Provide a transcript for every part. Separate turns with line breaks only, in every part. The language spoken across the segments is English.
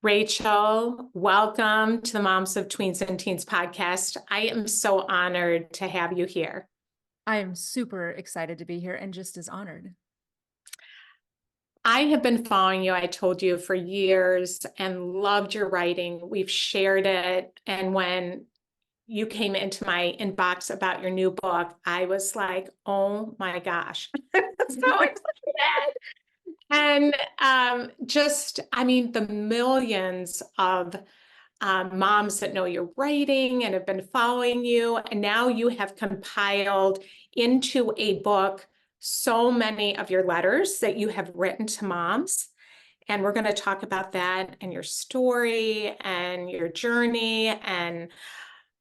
Rachel, welcome to the Moms of Tweens and Teens podcast. I am so honored to have you here.
I am super excited to be here and just as honored.
I have been following you, I told you, for years and loved your writing. We've shared it. And when you came into my inbox about your new book, I was like, oh my gosh, so excited. And the millions of moms that know your writing and have been following you. And now you have compiled into a book so many of your letters that you have written to moms. And we're going to talk about that and your story and your journey. And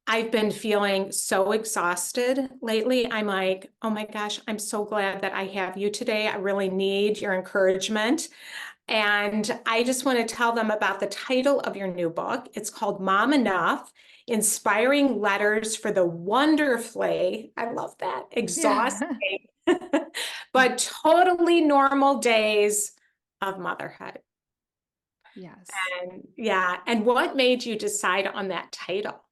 I've been feeling so exhausted lately. I'm like, oh my gosh, I'm so glad that I have you today. I really need your encouragement. And I just want to tell them about the title of your new book. It's called Mom Enough, Inspiring Letters for the Wonderfully, I love that,
Yeah.
exhausting, but totally normal days of motherhood.
Yes.
And yeah, and what made you decide on that title?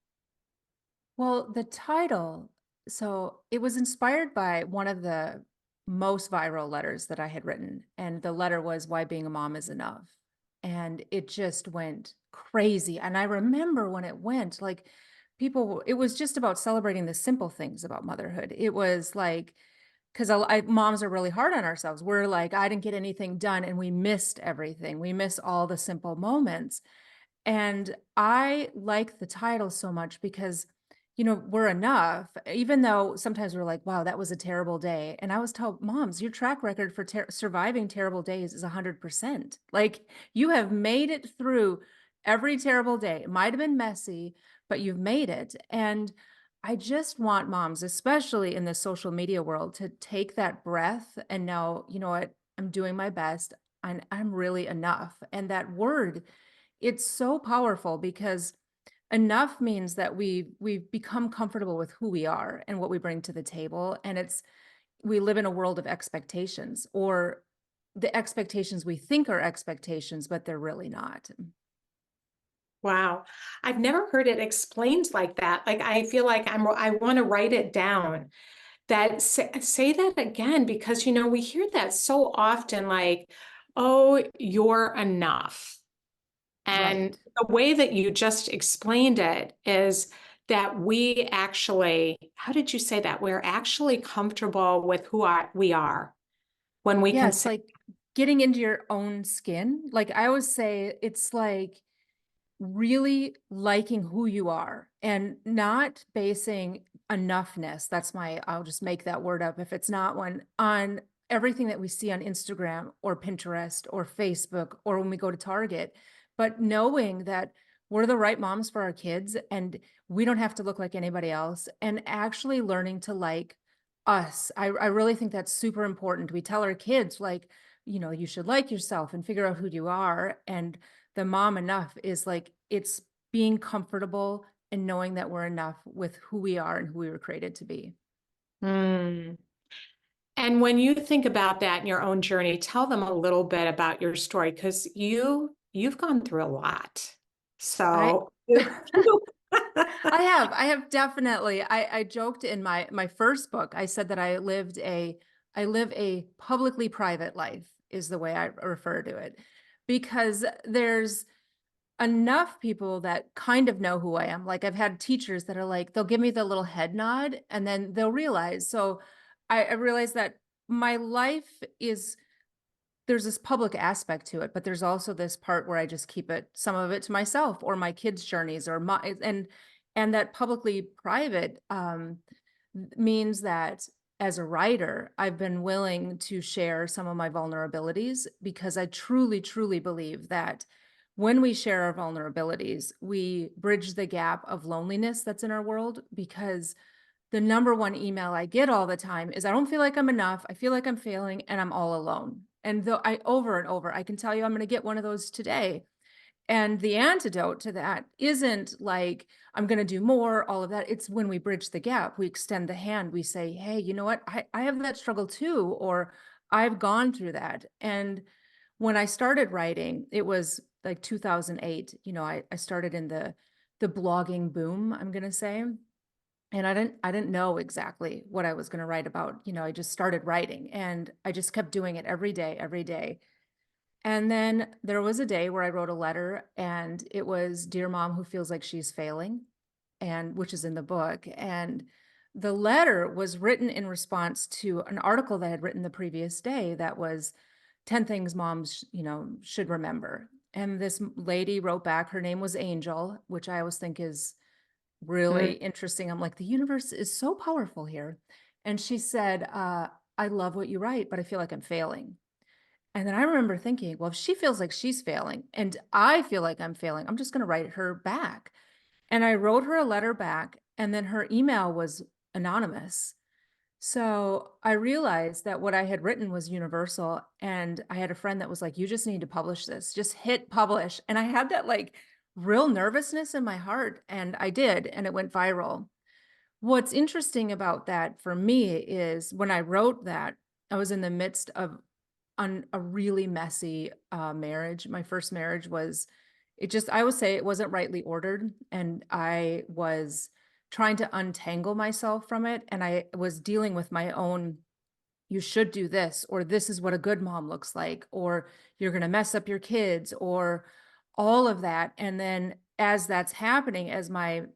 Well, the title, so it was inspired by one of the most viral letters that I had written. And the letter was Why Being a Mom is Enough. And it just went crazy. And I remember when it went, like people, it was just about celebrating the simple things about motherhood. It was like, because moms are really hard on ourselves. We're like, I didn't get anything done, and we missed everything. We miss all the simple moments. And I like the title so much because, we're enough, even though sometimes we're like, wow, that was a terrible day. And I always tell moms, your track record for surviving terrible days is 100%. Like you have made it through every terrible day. It might have been messy, but you've made it. And I just want moms, especially in the social media world, to take that breath and know, you know what, I'm doing my best. I'm really enough. And that word, it's so powerful because enough means that we've become comfortable with who we are and what we bring to the table. And we live in a world of expectations, or the expectations we think are expectations, but they're really not.
Wow. I've never heard it explained like that. Like I feel like I want to write it down. That say that again, because we hear that so often, like, oh, you're enough. And
Right.
the way that you just explained it is that we actually, how did you say that? We're actually comfortable with we are when we
Yeah,
can
it's
say,
like getting into your own skin. Like I always say, it's like really liking who you are and not basing enoughness. I'll just make that word up if it's not one, on everything that we see on Instagram or Pinterest or Facebook or when we go to Target, but knowing that we're the right moms for our kids and we don't have to look like anybody else, and actually learning to like us. I really think that's super important. We tell our kids, like, you should like yourself and figure out who you are. And the mom enough is like, it's being comfortable and knowing that we're enough with who we are and who we were created to be.
hmm. And when you think about that in your own journey, tell them a little bit about your story because you've gone through a lot.
I
So
I have definitely. I joked in my first book. I said that I live a publicly private life is the way I refer to it, because there's enough people that kind of know who I am. Like I've had teachers that are like, they'll give me the little head nod and then they'll realize. So I realized that my life is, there's this public aspect to it, but there's also this part where I just keep some of it to myself or my kids' journeys or and that publicly private means that as a writer, I've been willing to share some of my vulnerabilities because I truly, truly believe that when we share our vulnerabilities, we bridge the gap of loneliness that's in our world. Because the number one email I get all the time is, I don't feel like I'm enough. I feel like I'm failing and I'm all alone. And though over and over, I can tell you I'm going to get one of those today. And the antidote to that isn't like, I'm going to do more, all of that. It's when we bridge the gap, we extend the hand, we say, hey, you know what? I have that struggle too, or I've gone through that. And when I started writing, it was like 2008, I started in the blogging boom, I'm going to say. And I didn't know exactly what I was going to write about. I just started writing and I just kept doing it every day, every day. And then there was a day where I wrote a letter and it was, "Dear Mom who feels like she's failing," and which is in the book. And the letter was written in response to an article that I had written the previous day that was 10 things moms, should remember. And this lady wrote back, her name was Angel, which I always think is really
Mm.
interesting. I'm like, the universe is so powerful here. And she said, "I love what you write, but I feel like I'm failing." And then I remember thinking, well, if she feels like she's failing and I feel like I'm failing, I'm just going to write her back. And I wrote her a letter back, and then her email was anonymous. So I realized that what I had written was universal. And I had a friend that was like, "You just need to publish this, just hit publish." And I had that like real nervousness in my heart. And I did, and it went viral. What's interesting about that for me is when I wrote that, I was in the midst of a really messy marriage. My first marriage was, I would say it wasn't rightly ordered. And I was trying to untangle myself from it. And I was dealing with my own, "You should do this," or "This is what a good mom looks like," or "You're going to mess up your kids," or all of that. And then as that's happening, as my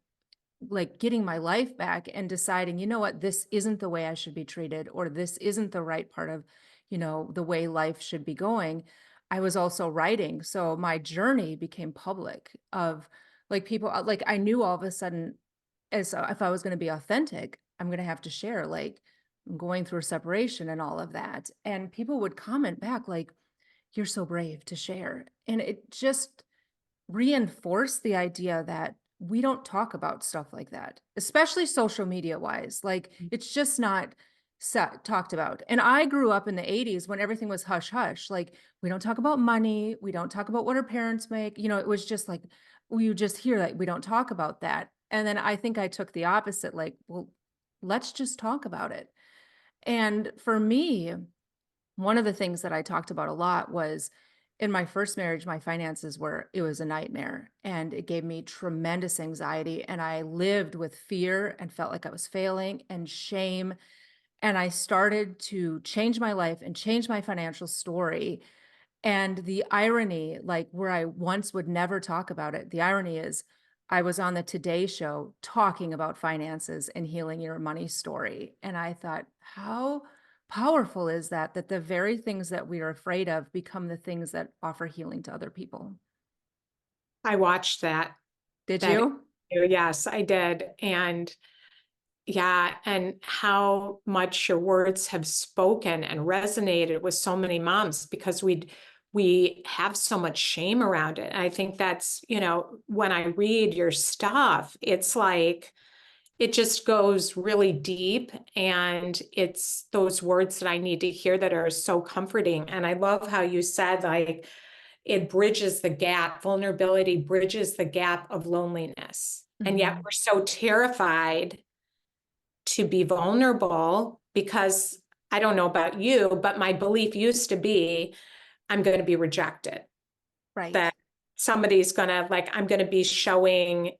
like getting my life back and deciding, you know what, this isn't the way I should be treated, or this isn't the right part of, the way life should be going. I was also writing. So my journey became public of like people, like I knew all of a sudden, as if I was going to be authentic, I'm going to have to share, like, I'm going through a separation and all of that. And people would comment back like, "You're so brave to share." And it just reinforce the idea that we don't talk about stuff like that, especially social media wise. Like it's just not talked about. And I grew up in the 80s when everything was hush hush. Like we don't talk about money. We don't talk about what our parents make. It was just like, we would just hear like, we don't talk about that. And then I think I took the opposite, like, well, let's just talk about it. And for me, one of the things that I talked about a lot was in my first marriage, my finances it was a nightmare and it gave me tremendous anxiety. And I lived with fear and felt like I was failing and shame. And I started to change my life and change my financial story. And the irony, like where I once would never talk about it, the irony is I was on the Today Show talking about finances and healing your money story. And I thought, how powerful is that, that the very things that we are afraid of become the things that offer healing to other people?
I watched
Did
that
you?
interview. Yes, I did. And yeah, and how much your words have spoken and resonated with so many moms because we have so much shame around it. And I think that's, when I read your stuff, it's like it just goes really deep and it's those words that I need to hear that are so comforting. And I love how you said like it bridges the gap, vulnerability bridges the gap of loneliness. And yet
Mhm.
we're so terrified to be vulnerable because I don't know about you, but my belief used to be I'm going to be rejected,
Right.
that somebody's going to like, I'm going to be showing,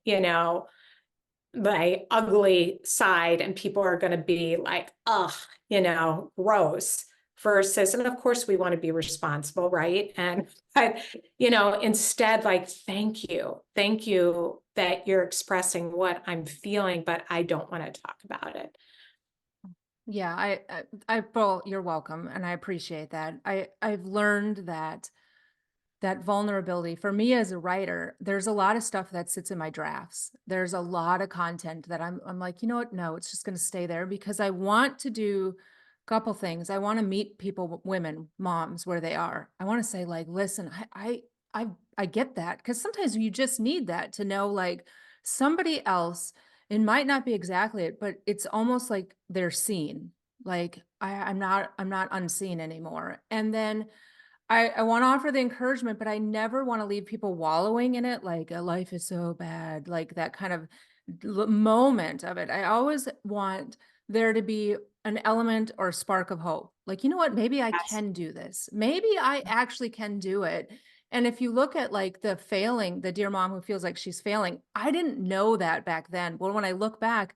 my ugly side and people are going to be like, ugh, gross versus, and of course we want to be responsible, right? And, but, instead like, thank you that you're expressing what I'm feeling, but I don't want to talk about it.
Yeah, well, you're welcome. And I appreciate that. I've learned that vulnerability for me as a writer, there's a lot of stuff that sits in my drafts. There's a lot of content that I'm like, you know what? No, it's just going to stay there because I want to do a couple things. I want to meet people, women, moms, where they are. I want to say like, listen, I get that because sometimes you just need that to know like somebody else. It might not be exactly it, but it's almost like they're seen. Like I'm not unseen anymore. And then I want to offer the encouragement, but I never want to leave people wallowing in it. Like life is so bad, like that kind of moment of it. I always want there to be an element or spark of hope. Like, you know what? Maybe I
Yes.
can do this. Maybe I actually can do it. And if you look at like the failing, the dear mom who feels like she's failing, I didn't know that back then. Well, when I look back,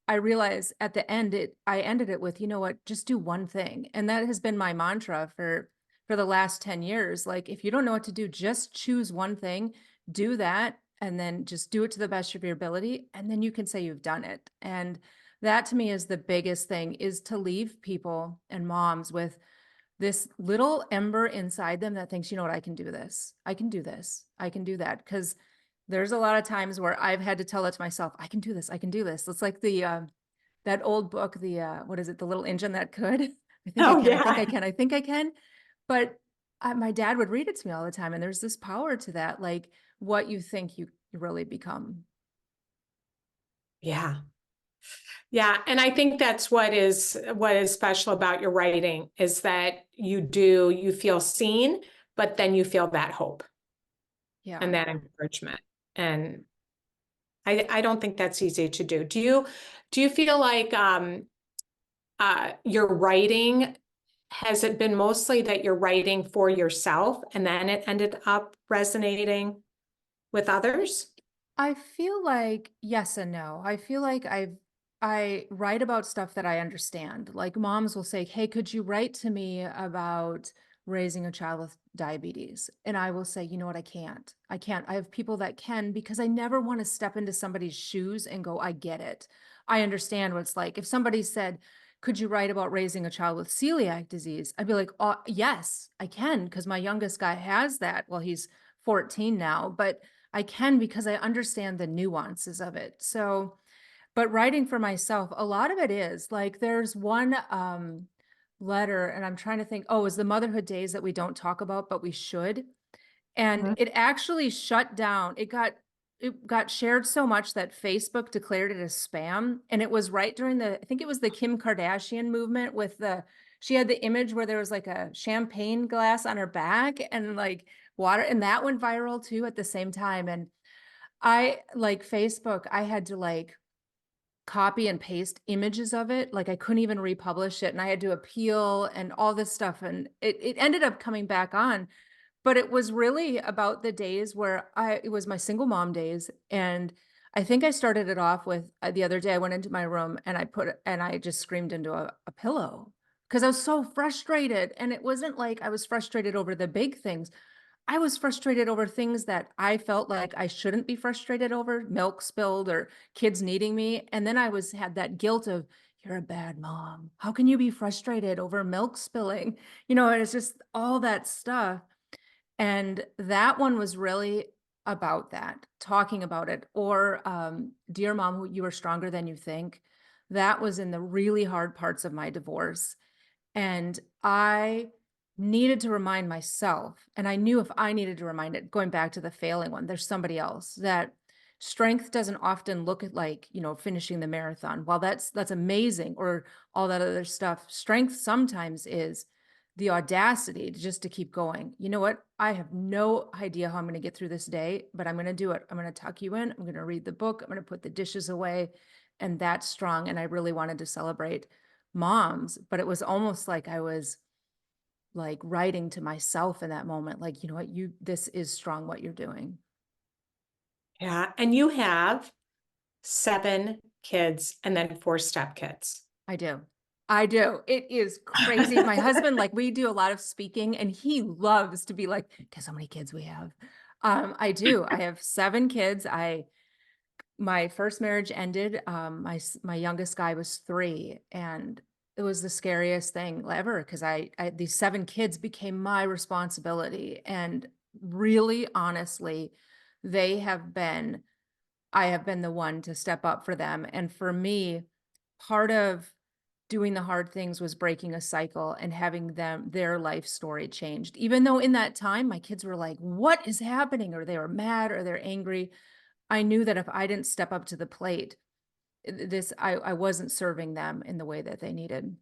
I realized at the end, I ended it with, you know what, just do one thing. And that has been my mantra for the last 10 years. Like, if you don't know what to do, just choose one thing, do that, and then just do it to the best of your ability. And then you can say you've done it. And that to me is the biggest thing, is to leave people and moms with this little ember inside them that thinks, you know what, I can do this. I can do this. I can do that. Because there's a lot of times where I've had to tell it to myself, I can do this. I can do this. It's like that old book, what is it? The Little Engine That Could. I think I
Oh,
can. I think
yeah.
I can. I think I can. But my dad would read it to me all the time. And there's this power to that, like what you think you really become.
Yeah. Yeah. And I think that's what is special about your writing is that you feel seen, but then you feel that hope
Yeah.
and that encouragement. And I don't think that's easy to do. Do you feel like your writing, has it been mostly that you're writing for yourself and then it ended up resonating with others?
I feel like yes and no. I feel like I write about stuff that I understand. Like moms will say, "Hey, could you write to me about raising a child with diabetes?" And I will say, "You know what? I can't. I can't. I have people that can, because I never want to step into somebody's shoes and go, I get it. I understand what it's like." If somebody said, "Could you write about raising a child with celiac disease?" I'd be like, "Oh, yes, I can, because my youngest guy has that." Well, he's 14 now, but I can, because I understand the nuances of it. So, but writing for myself, a lot of it is like there's one letter, and I'm trying to think, oh, is the motherhood days that we don't talk about, but we should. And
Mhm.
it actually shut down. It got shared so much that Facebook declared it as spam. And it was right during I think it was the Kim Kardashian movement with she had the image where there was like a champagne glass on her back and like water, and that went viral too at the same time. And I like Facebook, I had to like copy and paste images of it. Like I couldn't even republish it. And I had to appeal and all this stuff. And it ended up coming back on, but it was really about the days where it was my single mom days. And I think I started it off with the other day I went into my room and I just screamed into a pillow because I was so frustrated. And it wasn't like I was frustrated over the big things. I was frustrated over things that I felt like I shouldn't be frustrated over, milk spilled or kids needing me. And then had that guilt of, you're a bad mom. How can you be frustrated over milk spilling? It's just all that stuff. And that one was really about that, talking about it. Or Dear Mom, You Are Stronger Than You Think. That was in the really hard parts of my divorce. And I needed to remind myself, and I knew if I needed to remind it, going back to the failing one, there's somebody else, that strength doesn't often look at like, finishing the marathon. While that's amazing, or all that other stuff, strength sometimes is the audacity to keep going. You know what? I have no idea how I'm going to get through this day, but I'm going to do it. I'm going to tuck you in. I'm going to read the book. I'm going to put the dishes away. And that's strong. And I really wanted to celebrate moms, but it was almost like I was like writing to myself in that moment, like, you know what, this is strong what you're doing.
Yeah. And you have 7 kids and then 4 stepkids.
I do. I do. It is crazy. My husband, like, we do a lot of speaking and he loves to be like, guess how many kids we have? I do. I have 7 kids. My first marriage ended. My youngest guy was 3, and it was the scariest thing ever because these 7 kids became my responsibility. And really, honestly, they have been, I have been the one to step up for them. And for me, part of doing the hard things was breaking a cycle and having their life story changed. Even though in that time, my kids were like, what is happening? Or they were mad or they're angry. I knew that if I didn't step up to the plate, I wasn't serving them in the way that they needed.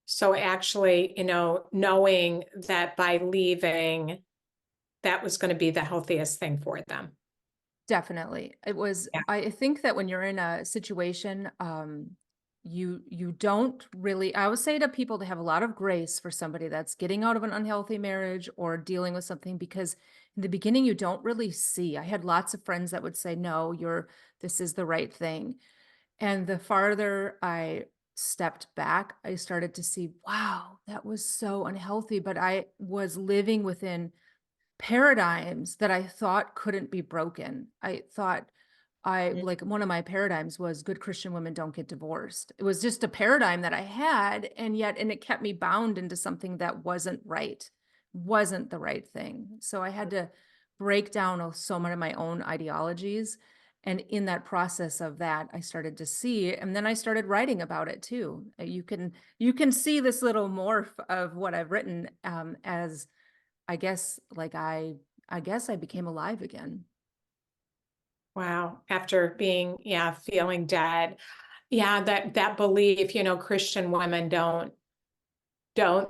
So actually, knowing that by leaving, that was going to be the healthiest thing for them.
Definitely.
Yeah.
I think that when you're in a situation, you don't really, I would say to people to have a lot of grace for somebody that's getting out of an unhealthy marriage or dealing with something, because in the beginning you don't really see. I had lots of friends that would say, no, this is the right thing. And the farther I stepped back, I started to see, wow, that was so unhealthy. But I was living within paradigms that I thought couldn't be broken. I thought like one of my paradigms was good Christian women don't get divorced. It was just a paradigm that I had, and it kept me bound into something that wasn't right, wasn't the right thing. So I had to break down so many of my own ideologies. And in that process of that, I started to see, and then I started writing about it too. You can see this little morph of what I've written, as I guess, I guess I became alive again.
Wow. After being, yeah, feeling dead. Yeah, that belief, Christian women don't,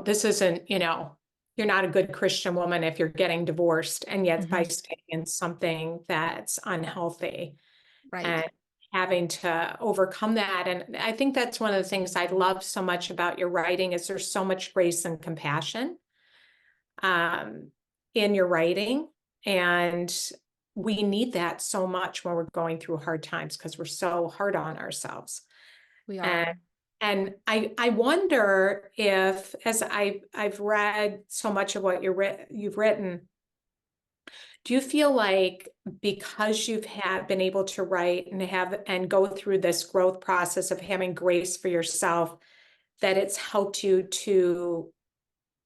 this isn't, you're not a good Christian woman if you're getting divorced, and yet by
Mhm.
staying in something that's unhealthy
Right.
and having to overcome that. And I think that's one of the things I love so much about your writing is there's so much grace and compassion um, in your writing. And we need that so much when we're going through hard times because we're so hard on ourselves.
We
And
are.
I wonder if, as I've read so much of what you've written, do you feel like because you've been able to write and go through this growth process of having grace for yourself, that it's helped you to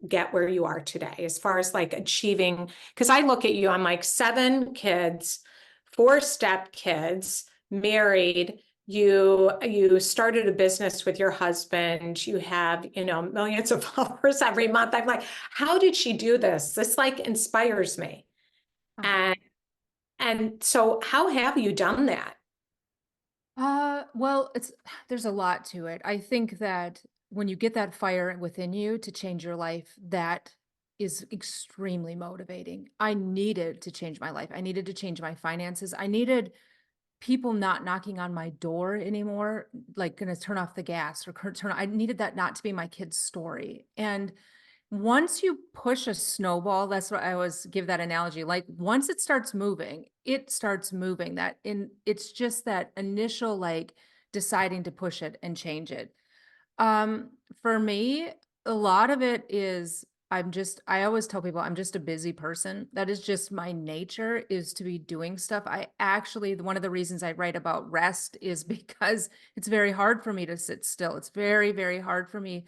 get where you are today as far as like achieving? Because I look at you, I'm like 7 kids, 4 step kids, married. You started a business with your husband. You have, millions of followers every month. I'm like, how did she do this? This like inspires me.
Oh.
And so how have you done that?
Well, there's a lot to it. I think that when you get that fire within you to change your life, that is extremely motivating. I needed to change my life. I needed to change my finances. I needed people not knocking on my door anymore, like gonna turn off the gas or I needed that not to be my kid's story. And once you push a snowball, that's what I always give that analogy. Like once it starts moving. It's just that initial like deciding to push it and change it. For me, a lot of it is I always tell people I'm just a busy person. That is just my nature, is to be doing stuff. One of the reasons I write about rest is because it's very hard for me to sit still. It's very, very hard for me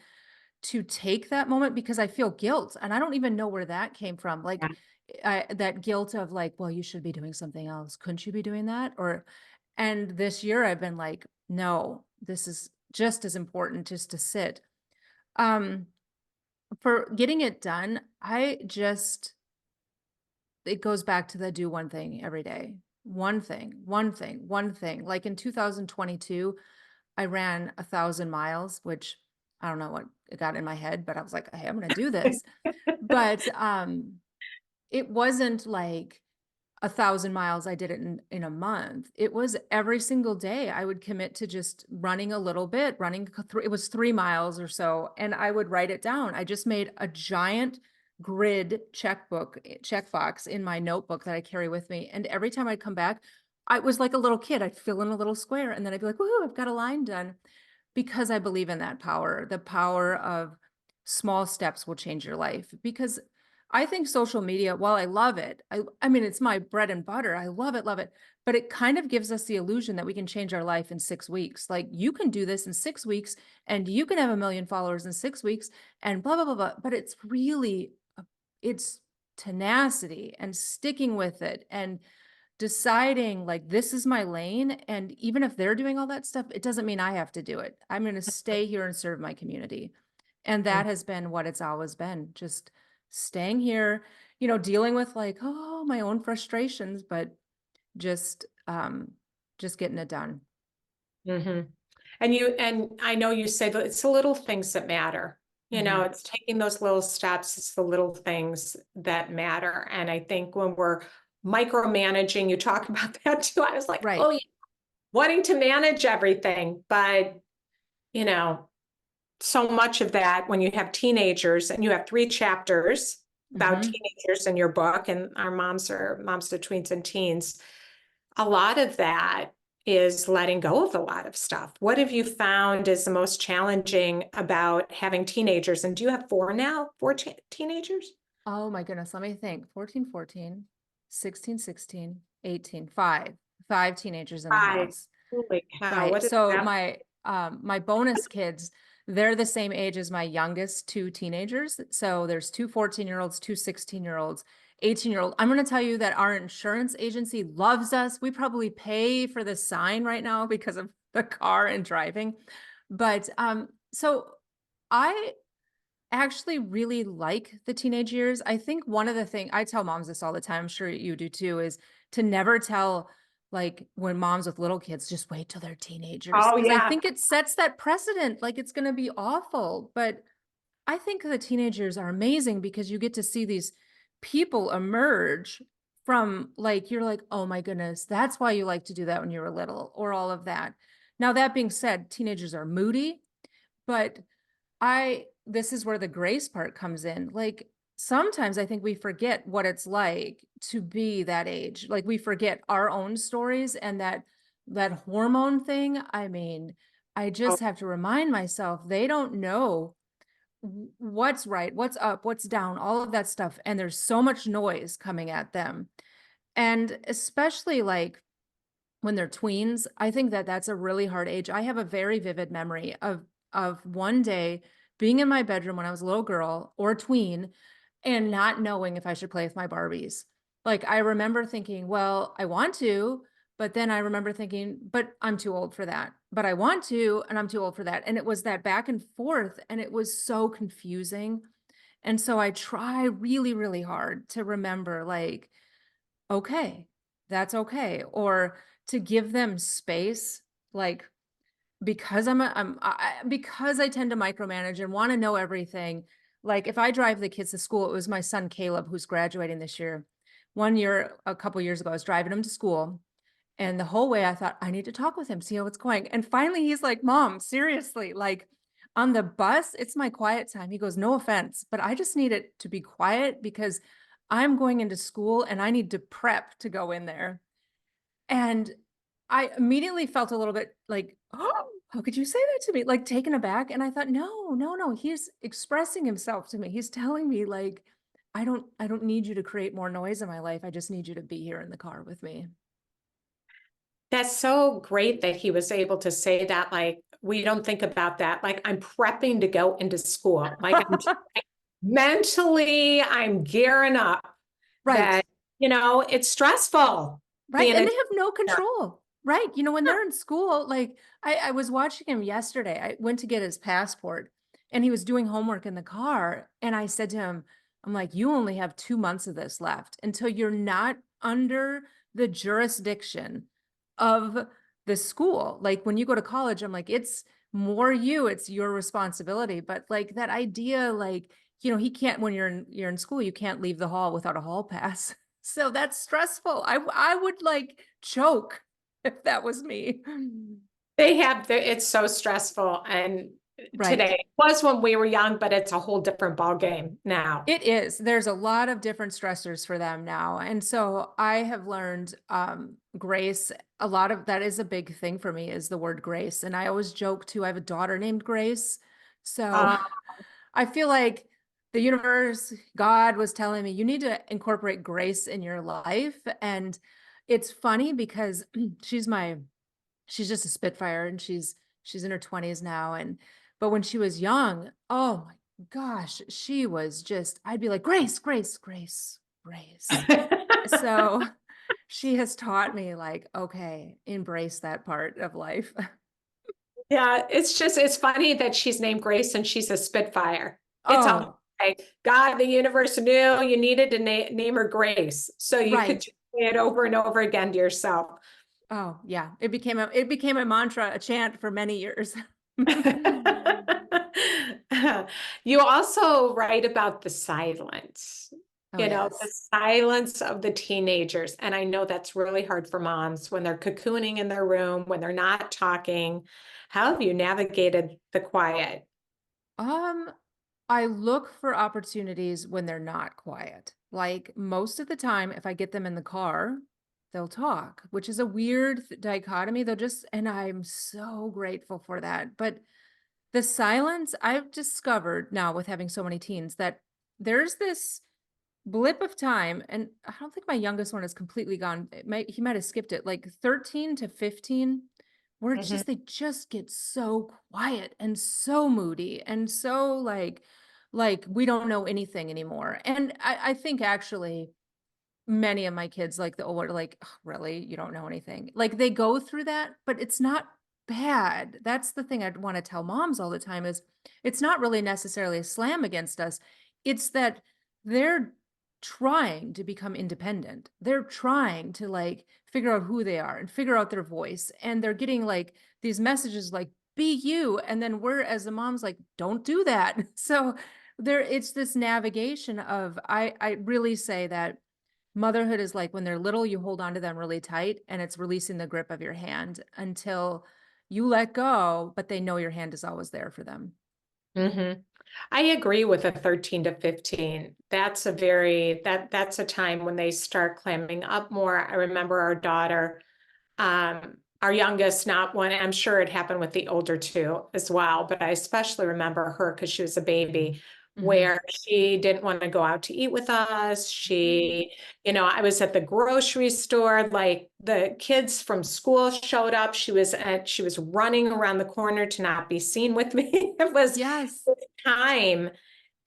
to take that moment because I feel guilt, and I don't even know where that came from. Like that guilt of like, well, you should be doing something else. Couldn't you be doing that? And this year I've been like, no, this is just as important just to sit. Um, for getting it done, it goes back to the do one thing every day. One thing, one thing, one thing. Like in 2022, I ran 1,000 miles, which I don't know what it got in my head, but I was like, hey, I'm going to do this. But it wasn't like 1,000 miles. I did it in a month. It was every single day. I would commit to just running a little bit, it was 3 miles or so, and I would write it down. I just made a giant grid checkbox in my notebook that I carry with me. And every time I'd come back, I was like a little kid. I'd fill in a little square and then I'd be like, woohoo, I've got a line done, because I believe in that power. The power of small steps will change your life. Because I think social media, while I love it, I mean, it's my bread and butter. I love it. But it kind of gives us the illusion that we can change our life in 6 weeks. Like you can do this in 6 weeks and you can have 1 million followers in 6 weeks and blah, blah, blah, blah. But it's tenacity and sticking with it and deciding like this is my lane. And even if they're doing all that stuff, it doesn't mean I have to do it. I'm going to stay here and serve my community. And that has been what it's always been, just staying here, dealing with like, oh, my own frustrations, but just just getting it done.
Mm-hmm. And I know you say that it's the little things that matter.
Hmm.
It's taking those little steps. It's the little things that matter. And I think when we're micromanaging, you talk about that too. I was like, oh,
Right.
yeah, wanting to manage everything, but you know, so much of that when you have teenagers, and you have 3 chapters about
Hmm.
teenagers in your book, and our moms are moms to tweens and teens. A lot of that is letting go of a lot of stuff. What have you found is the most challenging about having teenagers? And do you have 4 now? 4 teenagers?
Oh my goodness, let me think. 14, 14, 16, 16, 18, 5. 5 teenagers in the
5.
house.
Holy cow,
Right.
what is
So
that?
my bonus kids, they're the same age as my youngest 2 teenagers. So there's 2 14-year-olds, 2 16-year-olds, 18-year-old. I'm going to tell you that our insurance agency loves us. We probably pay for the sign right now because of the car and driving. But so I actually really like the teenage years. I think one of the things I tell moms this all the time, I'm sure you do too, is to never tell, like, when moms with little kids, just wait till they're teenagers.
Oh
Cause I
yeah.
think it sets that precedent, like it's going to be awful. But I think the teenagers are amazing because you get to see these people emerge from, like, you're like, oh my goodness, that's why you like to do that when you were little, or all of that. Now, that being said, teenagers are moody, but this is where the grace part comes in. Like, sometimes I think we forget what it's like to be that age. Like, we forget our own stories, and that hormone thing. I mean, I
Oh,
just have to remind myself they don't know what's right, what's up, what's down, all of that stuff. And there's so much noise coming at them. And especially like when they're tweens, I think that that's a really hard age. I have a very vivid memory of one day being in my bedroom when I was a little girl or tween and not knowing if I should play with my Barbies. Like, I remember thinking, well, I want to, but then I remember thinking, but I'm too old for that. But I want to, and I'm too old for that. And it was that back and forth, and it was so confusing. And so I try really, really hard to remember, like, okay, that's okay. Or to give them space, like, because because I tend to micromanage and want to know everything. Like, if I drive the kids to school, it was my son Caleb who's graduating this year. One year, a couple years ago, I was driving him to school, and the whole way I thought, I need to talk with him, see how it's going. And finally, he's like, Mom, seriously, like, on the bus, it's my quiet time. He goes, no offense, but I just need it to be quiet because I'm going into school and I need to prep to go in there. And I immediately felt a little bit like, oh, how could you say that to me? Like, taken aback. And I thought, no, no, no, he's expressing himself to me. He's telling me, like, I don't need you to create more noise in my life. I just need you to be here in the car with me.
that's so great that he was able to say that. Like, we don't think about that. Like, I'm prepping to go into school. Like, mentally, I'm gearing up
Right.
that, it's stressful
Right.
being
And
a
they have no
teacher.
control. Right. When they're in school, like, I was watching him yesterday. I went to get his passport and he was doing homework in the car. And I said to him, I'm like, you only have 2 months of this left until you're not under the jurisdiction of the school. Like, when you go to college, I'm like, it's more you, it's your responsibility. But like, that idea, like, he can't, when you're in school, you can't leave the hall without a hall pass. So that's stressful. I would like choke if that was me.
It's so stressful. And
Right.
today it was when we were young, but it's a whole different ball game now.
It is. There's a lot of different stressors for them now. And so I have learned grace. A lot of that is a big thing for me, is the word grace. And I always joke too, I have a daughter named Grace. So
Uh,
I feel like the universe, God was telling me, you need to incorporate grace in your life. And it's funny because she's just a spitfire, and she's in her 20s now. But when she was young, oh my gosh, she was just, I'd be like, Grace, Grace, Grace, Grace. So she has taught me, like, okay, embrace that part of life.
yeah, it's funny that she's named Grace and she's a Spitfire. It's almost
Oh,
like God, the universe knew you needed to name her Grace, so you could
right.
just say it over and over again to yourself.
Oh yeah, it became a mantra, a chant for many years.
You also write about the silence.
Oh,
You know, the
yes.
silence of the teenagers. And I know that's really hard for moms when they're cocooning in their room, when they're not talking. How have you navigated the quiet?
Um, I look for opportunities when they're not quiet. Like most of the time, if I get them in the car, they'll talk, which is a weird dichotomy. They'll just, and I'm so grateful for that. But the silence, I've discovered now with having so many teens that there's this blip of time, and I don't think my youngest one is completely gone. He might have skipped it, like 13 to 15, where it's
Mhm.
just they just get so quiet and so moody and so like we don't know anything anymore. And I think actually many of my kids, like the older, like, "Ugh, really, you don't know anything." Like they go through that, but it's not bad. That's the thing I'd want to tell moms all the time is it's not really necessarily a slam against us. It's that they're trying to become independent. They're trying to like figure out who they are and figure out their voice. And they're getting like these messages like, be you. And then we're as the moms like, don't do that. So there it's this navigation of I really say that motherhood is like when they're little, you hold on to them really tight and it's releasing the grip of your hand until you let go, but they know your hand is always there for them.
Mhm. I agree with a 13 to 15. That's a time when they start clamming up more. I remember our daughter, our youngest, not one, I'm sure it happened with the older two as well, but I especially remember her because she was a baby
Mhm.
where she didn't want to go out to eat with us.
Mhm.
I was at the grocery store, like the kids from school showed up. She was running around the corner to not be seen with me. It was
Yes.
this time.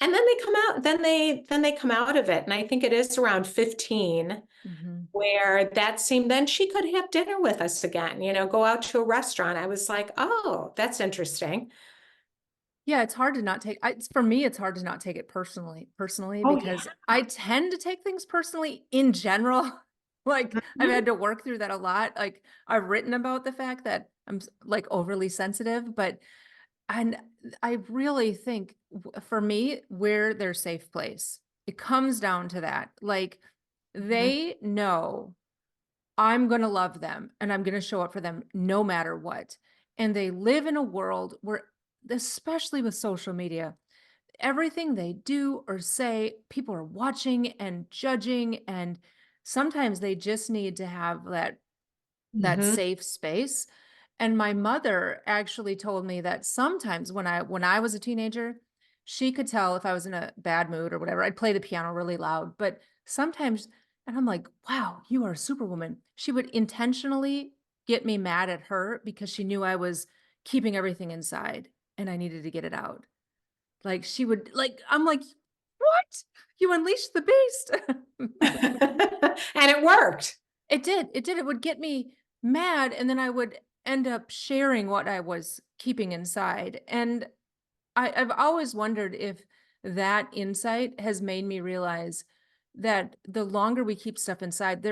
And then they come out, then they come out of it. And I think it is around 15
Mhm.
where that seemed then she could have dinner with us again, go out to a restaurant. I was like, oh, that's interesting.
Yeah, it's hard to not take for me, it's hard to not take it personally,
Oh,
because
yeah.
I tend to take things personally in general. Like, I've
Mhm.
had to work through that a lot. Like, I've written about the fact that I'm like overly sensitive, but and I really think for me, we're their safe place. It comes down to that. Like,
Mhm.
they know I'm going to love them and I'm going to show up for them no matter what. And they live in a world where, especially with social media, everything they do or say, people are watching and judging. And sometimes they just need to have that
Mhm.
safe space. And my mother actually told me that sometimes when I was a teenager, she could tell if I was in a bad mood or whatever. I'd play the piano really loud, but sometimes, and I'm like, wow, you are a superwoman. She would intentionally get me mad at her because she knew I was keeping everything inside and I needed to get it out. Like she would like, I'm like, what? You unleashed the beast.
And it worked.
It did. It did. It would get me mad, and then I would end up sharing what I was keeping inside. And I've always wondered if that insight has made me realize that the longer we keep stuff inside,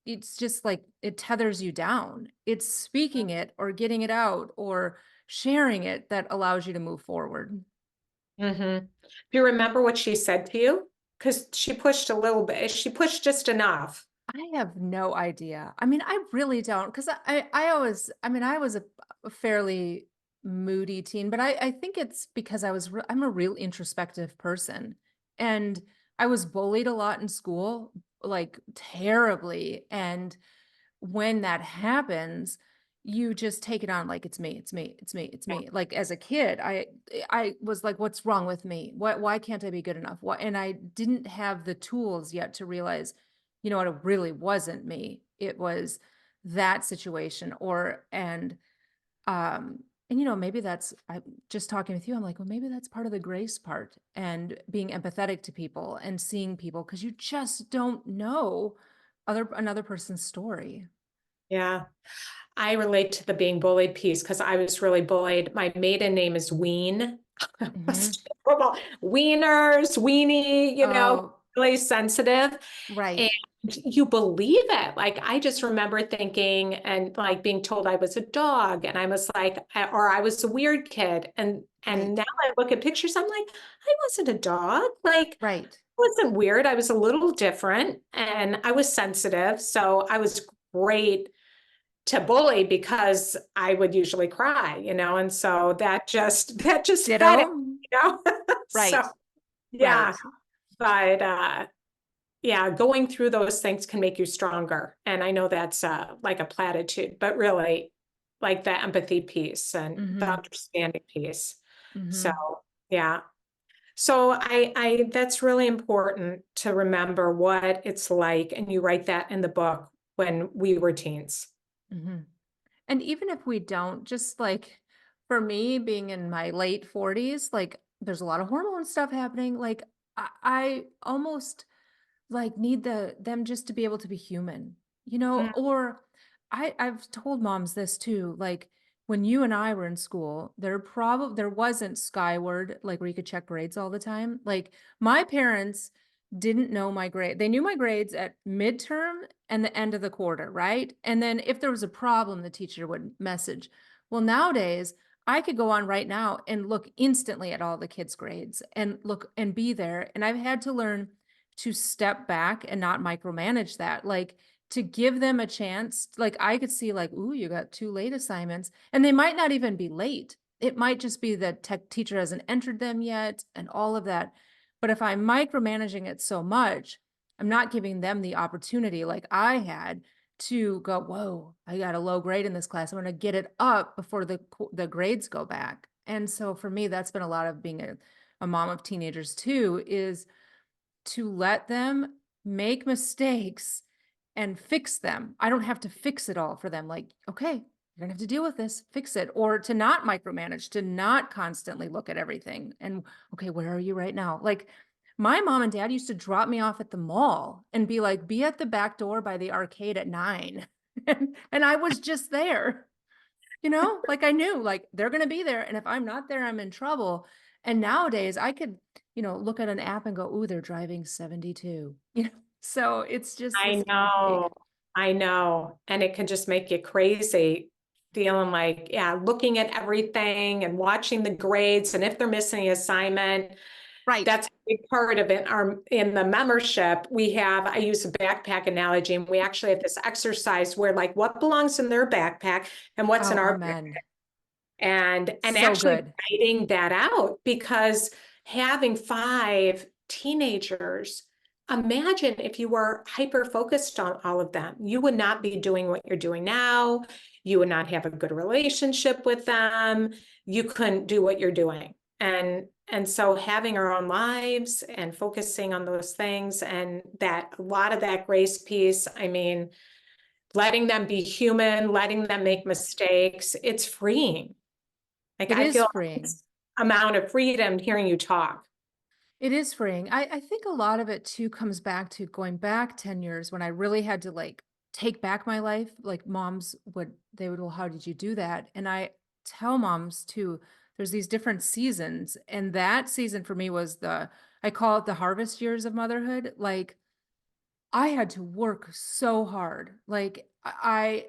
it's just like it tethers you down. It's speaking it or getting it out or sharing it that allows you to move forward.
Mhm. Do you remember what she said to you? Because she pushed a little bit. She pushed just enough.
I have no idea. I mean, I really don't, because I always, I mean, I was a fairly moody teen, but I think it's because I'm a real introspective person, and I was bullied a lot in school, like terribly. And when that happens, you just take it on like it's me, it's me, it's me, it's
Yeah.
me. Like as a kid, I was like, what's wrong with me? Why can't I be good enough? What? And I didn't have the tools yet to realize, you know what, it really wasn't me. It was that situation and maybe that's I just talking with you, I'm like, well, maybe that's part of the grace part and being empathetic to people and seeing people because you just don't know another person's story.
Yeah. I relate to the being bullied piece because I was really bullied. My maiden name is Ween. It
Hmm.
was terrible. Wieners, weenie,
Oh,
really sensitive. And
right,
you believe it. Like I just remember thinking and like being told I was a dog and I was like, or I was a weird kid. And
right,
now I look at pictures, I'm like, I wasn't a dog. Like
right.
wasn't weird. I was a little different and I was sensitive. So I was great to bully because I would usually cry, and so that just fed it,
Ditto.
you know? So
Right.
yeah,
Right.
but yeah, going through those things can make you stronger. And I know that's like a platitude, but really like the empathy piece and the
Mm-hmm.
understanding piece. So
Mm-hmm.
yeah. So I that's really important to remember what it's like, and you write that in the book when we were teens.
Mm-hmm. And even if we don't, just like for me being in my late 40s, like there's a lot of hormone stuff happening. Like I almost like need them just to be able to be human,
Mm,
or I've told moms this too, like when you and I were in school, there wasn't Skyward, like where you could check grades all the time. Like my parents didn't know my grade. They knew my grades at midterm and the end of the quarter, right? And then if there was a problem, the teacher would message. Well, nowadays I could go on right now and look instantly at all the kids' grades and look and be there. And I've had to learn to step back and not micromanage that. Like to give them a chance. Like I could see like, ooh, you got 2 late assignments and they might not even be late. It might just be that tech teacher hasn't entered them yet and all of that. But if I'm micromanaging it so much, I'm not giving them the opportunity like I had to go, whoa, I got a low grade in this class. I'm going to get it up before the grades go back. And so for me, that's been a lot of being a mom of teenagers too, is to let them make mistakes and fix them. I don't have to fix it all for them. Like, okay, you're gonna have to deal with this, fix it, or to not micromanage, to not constantly look at everything. And okay, where are you right now? Like, my mom and dad used to drop me off at the mall and be like, be at the back door by the arcade at 9. And I was just there. Like I knew like they're going to be there. And if I'm not there, I'm in trouble. And nowadays I could, look at an app and go, ooh, they're driving 72, so it's just
I
this give and take.
know, I know. And it can just make you crazy, feeling like, yeah, looking at everything and watching the grades. And if they're missing an assignment,
Right.
that's a big part of it. In the membership, I use a backpack analogy, and we actually have this exercise where like what belongs in their backpack and what's in
Oh,
our
amen.
and
So
actually
good.
writing that out, because having 5 teenagers, imagine if you were hyper focused on all of them, you would not be doing what you're doing now. You would not have a good relationship with them. You couldn't do what you're doing. And so having our own lives and focusing on those things, and that a lot of that grace piece, I mean, letting them be human, letting them make mistakes, it's freeing. Like
It
I
is
feel
freeing.
this amount of freedom hearing you talk.
It is freeing. I think a lot of it too comes back to going back 10 years when I really had to like take back my life. Like moms they would, well, how did you do that? And I tell moms too, there's these different seasons. And that season for me was I call it the harvest years of motherhood. Like I had to work so hard. Like I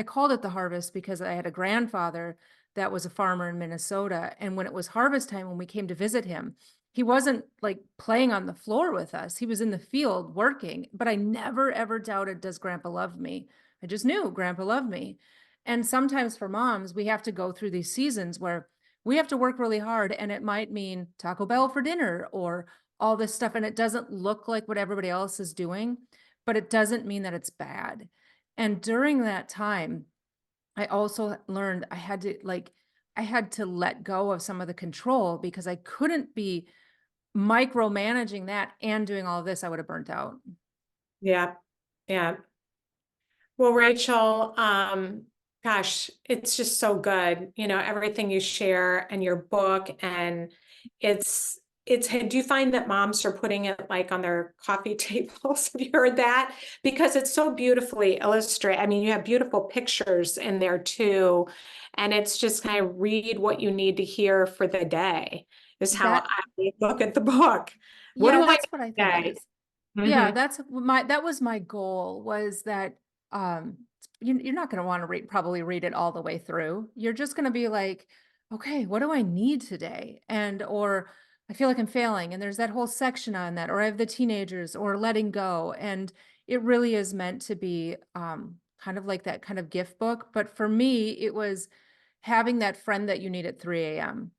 called it the harvest because I had a grandfather that was a farmer in Minnesota. And when it was harvest time, when we came to visit him, he wasn't like playing on the floor with us. He was in the field working, but I never ever doubted, does grandpa love me? I just knew grandpa loved me. And sometimes for moms, we have to go through these seasons where we have to work really hard, and it might mean Taco Bell for dinner or all this stuff, and it doesn't look like what everybody else is doing, but it doesn't mean that it's bad. And during that time, I also learned I had to let go of some of the control because I couldn't be micromanaging that and doing all of this. I would have burnt out.
Yeah. Yeah. Well, Rachel, gosh, it's just so good. Everything you share and your book, and do you find that moms are putting it like on their coffee tables? Have you heard that? Because it's so beautifully illustrated. I mean, you have beautiful pictures in there too. And it's just kind of read what you need to hear for the day, is how
That,
I look at the book. What
yeah,
do I
that's what I think it
need
is. Yeah,
today?
that was my goal, was that um you're not going to want to probably read it all the way through. You're just going to be like, okay, what do I need today? And or I feel like I'm failing. And there's that whole section on that, or I have the teenagers, or letting go. And it really is meant to be kind of like that kind of gift book. But for me, it was having that friend that you need at 3 a.m.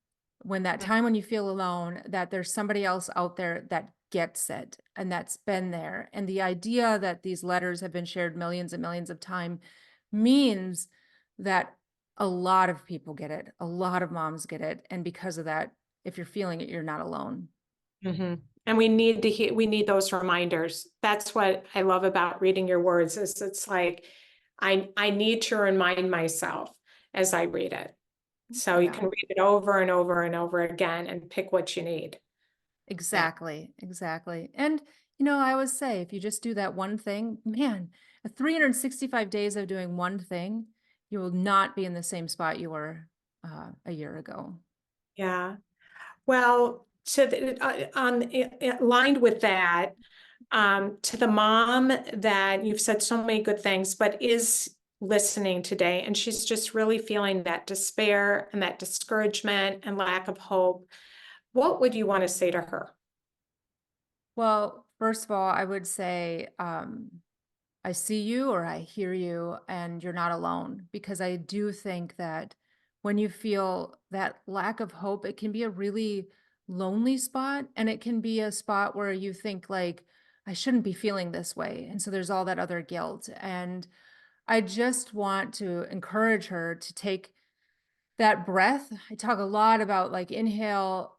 when that time when you feel alone, that there's somebody else out there that gets it and that's been there. And the idea that these letters have been shared millions and millions of times means that a lot of people get it. A lot of moms get it. And because of that, if you're feeling it, you're not alone.
Mhm. And we need to hear, we need those reminders. That's what I love about reading your words is it's like I need to remind myself as I read it. So you
Yeah,
can read it over and over and over again and pick what you need. Yeah.
exactly. Exactly. And, I always say if you just do that one thing, man, 365 days of doing one thing, you will not be in the same spot you were a year ago.
Yeah. Well, aligned with that, to the mom that you've said so many good things, but is listening today, and she's just really feeling that despair and that discouragement and lack of hope, what would you want to say to her?
Well, first of all, I would say, I see you or I hear you, and you're not alone. Because I do think that when you feel that lack of hope, it can be a really lonely spot. And it can be a spot where you think, like, I shouldn't be feeling this way. And so there's all that other guilt. And I just want to encourage her to take that breath. I talk a lot about like inhale,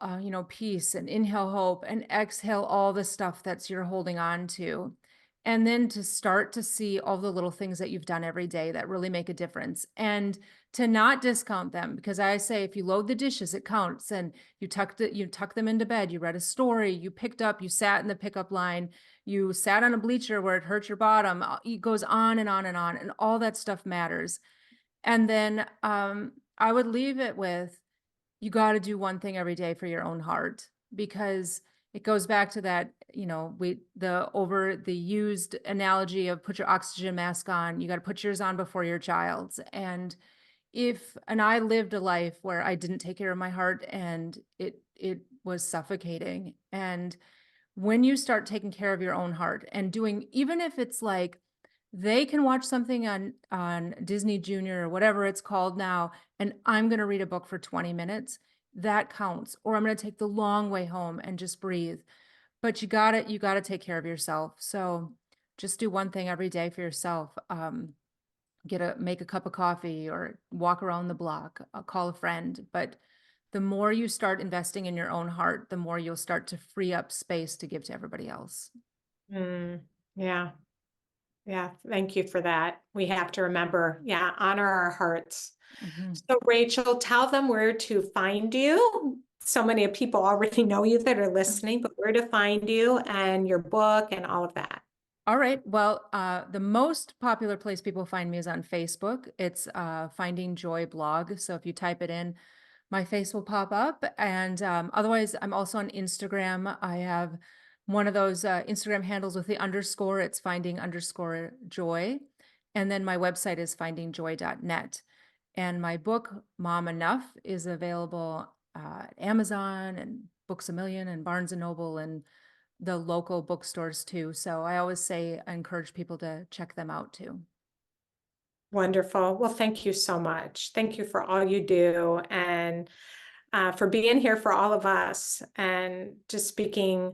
peace, and inhale hope, and exhale all the stuff that's you're holding on to. And then to start to see all the little things that you've done every day that really make a difference, and to not discount them. Because I say, if you load the dishes, it counts. And you tuck them into bed, you read a story, you sat in the pickup line, you sat on a bleacher where it hurt your bottom. It goes on and on and on. And all that stuff matters. And then I would leave it with, you got to do one thing every day for your own heart, because it goes back to that, the used analogy of put your oxygen mask on. You got to put yours on before your child's. And I lived a life where I didn't take care of my heart, and it was suffocating. And when you start taking care of your own heart and doing, even if it's like they can watch something on Disney Junior or whatever it's called now, and I'm going to read a book for 20 minutes, that counts. Or I'm going to take the long way home and just breathe. But you got to take care of yourself. So just do one thing every day for yourself. Make a cup of coffee or walk around the block, call a friend. But the more you start investing in your own heart, the more you'll start to free up space to give to everybody else.
Mm, yeah. Yeah. Thank you for that. We have to remember, yeah, honor our hearts.
Mhm.
So, Rachel, tell them where to find you. So many people already know you that are listening, but where to find you and your book and all of that.
All right. Well, the most popular place people find me is on Facebook. It's Finding Joy blog. So if you type it in, my face will pop up. And otherwise, I'm also on Instagram. I have one of those Instagram handles with the underscore. It's finding underscore joy. And then my website is findingjoy.net. And my book, Mom Enough, is available at Amazon and Books a Million and Barnes and Noble and the local bookstores too. So I always say I encourage people to check them out too.
Wonderful. Well, thank you so much. Thank you for all you do and for being here for all of us and just speaking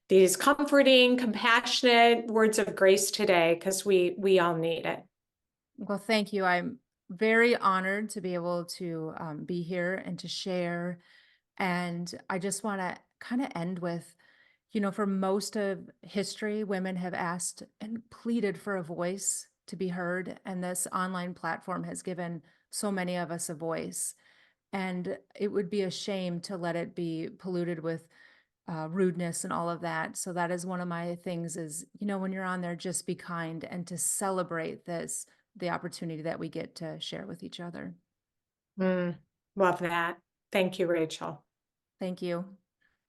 these comforting, compassionate words of grace today, because we all need it.
Well, thank you. I'm very honored to be able to be here and to share. And I just want to kind of end with, for most of history, women have asked and pleaded for a voice to be heard. And this online platform has given so many of us a voice. And it would be a shame to let it be polluted with rudeness and all of that. So that is one of my things is, when you're on there, just be kind and to celebrate the opportunity that we get to share with each other.
Mm, love that. Thank you, Rachel.
Thank you.